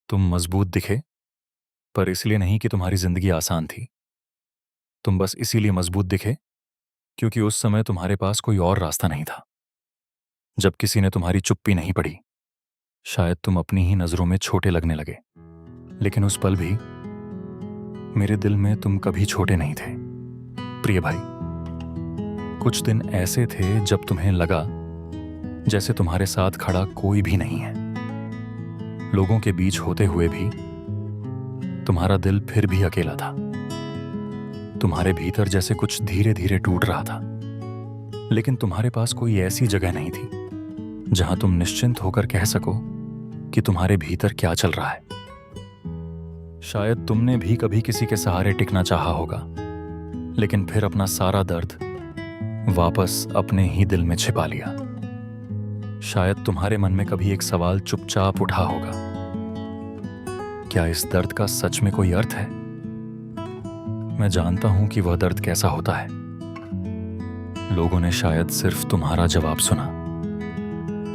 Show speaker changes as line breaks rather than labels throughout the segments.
तुम मजबूत दिखे, पर इसलिए नहीं कि तुम्हारी जिंदगी आसान थी। तुम बस इसीलिए मजबूत दिखे क्योंकि उस समय तुम्हारे पास कोई और रास्ता नहीं था। जब किसी ने तुम्हारी चुप्पी नहीं पढ़ी, शायद तुम अपनी ही नजरों में छोटे लगने लगे। लेकिन उस पल भी मेरे दिल में तुम कभी छोटे नहीं थे, प्रिय भाई। कुछ दिन ऐसे थे जब तुम्हें लगा जैसे तुम्हारे साथ खड़ा कोई भी नहीं है। लोगों के बीच होते हुए भी तुम्हारा दिल फिर भी अकेला था। तुम्हारे भीतर जैसे कुछ धीरे धीरे टूट रहा था, लेकिन तुम्हारे पास कोई ऐसी जगह नहीं थी जहां तुम निश्चिंत होकर कह सको कि तुम्हारे भीतर क्या चल रहा है। शायद तुमने भी कभी किसी के सहारे टिकना चाहा होगा, लेकिन फिर अपना सारा दर्द वापस अपने ही दिल में छिपा लिया। शायद तुम्हारे मन में कभी एक सवाल चुपचाप उठा होगा, क्या इस दर्द का सच में कोई अर्थ है? मैं जानता हूं कि वह दर्द कैसा होता है। लोगों ने शायद सिर्फ तुम्हारा जवाब सुना,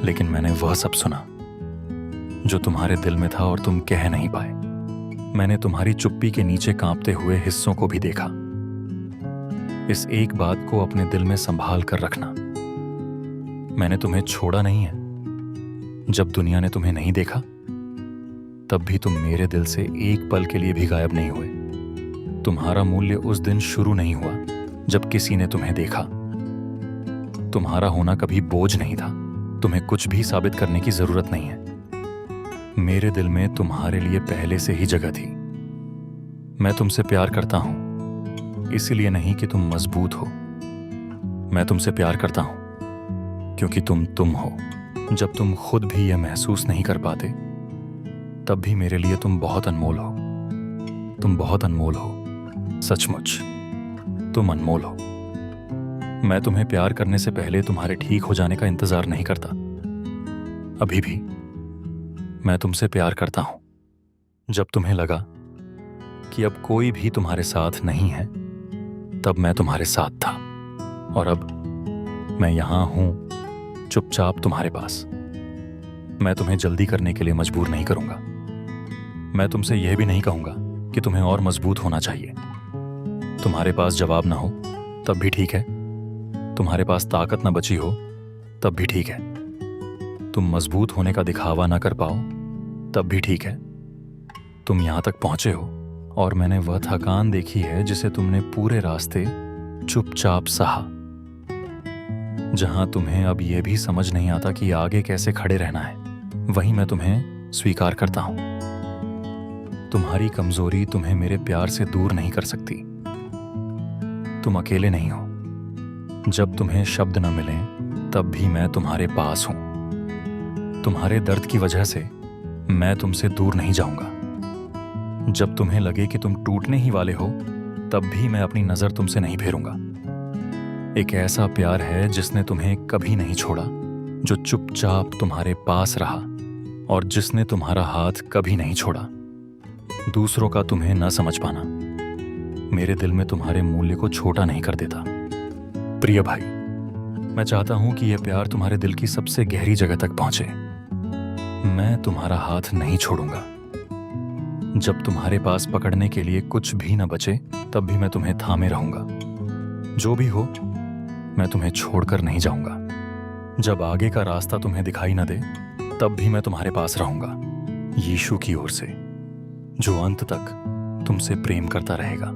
लेकिन मैंने वह सब सुना जो तुम्हारे दिल में था और तुम कह नहीं पाए। मैंने तुम्हारी चुप्पी के नीचे कांपते हुए हिस्सों को भी देखा। इस एक बात को अपने दिल में संभाल कर रखना, मैंने तुम्हें छोड़ा नहीं है। जब दुनिया ने तुम्हें नहीं देखा, तब भी तुम मेरे दिल से एक पल के लिए भी गायब नहीं हुए। तुम्हारा मूल्य उस दिन शुरू नहीं हुआ जब किसी ने तुम्हें देखा। तुम्हारा होना कभी बोझ नहीं था। तुम्हें कुछ भी साबित करने की जरूरत नहीं है। मेरे दिल में तुम्हारे लिए पहले से ही जगह थी। मैं तुमसे प्यार करता हूं, इसलिए नहीं कि तुम मजबूत हो। मैं तुमसे प्यार करता हूं क्योंकि तुम हो। जब तुम खुद भी यह महसूस नहीं कर पाते, तब भी मेरे लिए तुम बहुत अनमोल हो। तुम बहुत अनमोल हो, सचमुच तुम अनमोल हो। मैं तुम्हें प्यार करने से पहले तुम्हारे ठीक हो जाने का इंतजार नहीं करता। अभी भी मैं तुमसे प्यार करता हूं। जब तुम्हें लगा कि अब कोई भी तुम्हारे साथ नहीं है, तब मैं तुम्हारे साथ था। और अब मैं यहां हूं, चुपचाप तुम्हारे पास। मैं तुम्हें जल्दी करने के लिए मजबूर नहीं करूंगा। मैं तुमसे यह भी नहीं कहूंगा कि तुम्हें और मजबूत होना चाहिए। तुम्हारे पास जवाब ना हो तब भी ठीक है। तुम्हारे पास ताकत ना बची हो तब भी ठीक है। तुम मजबूत होने का दिखावा ना कर पाओ तब भी ठीक है। तुम यहां तक पहुंचे हो और मैंने वह थकान देखी है जिसे तुमने पूरे रास्ते चुपचाप सहा। जहां तुम्हें अब यह भी समझ नहीं आता कि आगे कैसे खड़े रहना है, वहीं मैं तुम्हें स्वीकार करता हूं। तुम्हारी कमजोरी तुम्हें मेरे प्यार से दूर नहीं कर सकती। तुम अकेले नहीं हो। जब तुम्हें शब्द न मिलें, तब भी मैं तुम्हारे पास हूं। तुम्हारे दर्द की वजह से मैं तुमसे दूर नहीं जाऊंगा। जब तुम्हें लगे कि तुम टूटने ही वाले हो, तब भी मैं अपनी नजर तुमसे नहीं फेरूंगा। एक ऐसा प्यार है जिसने तुम्हें कभी नहीं छोड़ा, जो चुपचाप तुम्हारे पास रहा और जिसने तुम्हारा हाथ कभी नहीं छोड़ा। दूसरों का तुम्हें न समझ पाना मेरे दिल में तुम्हारे मूल्य को छोटा नहीं कर देता। प्रिय भाई, मैं चाहता हूं कि यह प्यार तुम्हारे दिल की सबसे गहरी जगह तक पहुंचे। मैं तुम्हारा हाथ नहीं छोड़ूंगा। जब तुम्हारे पास पकड़ने के लिए कुछ भी न बचे, तब भी मैं तुम्हें थामे रहूंगा। जो भी हो, मैं तुम्हें छोड़कर नहीं जाऊंगा। जब आगे का रास्ता तुम्हें दिखाई न दे, तब भी मैं तुम्हारे पास रहूंगा, यीशु की ओर से, जो अंत तक तुमसे प्रेम करता रहेगा।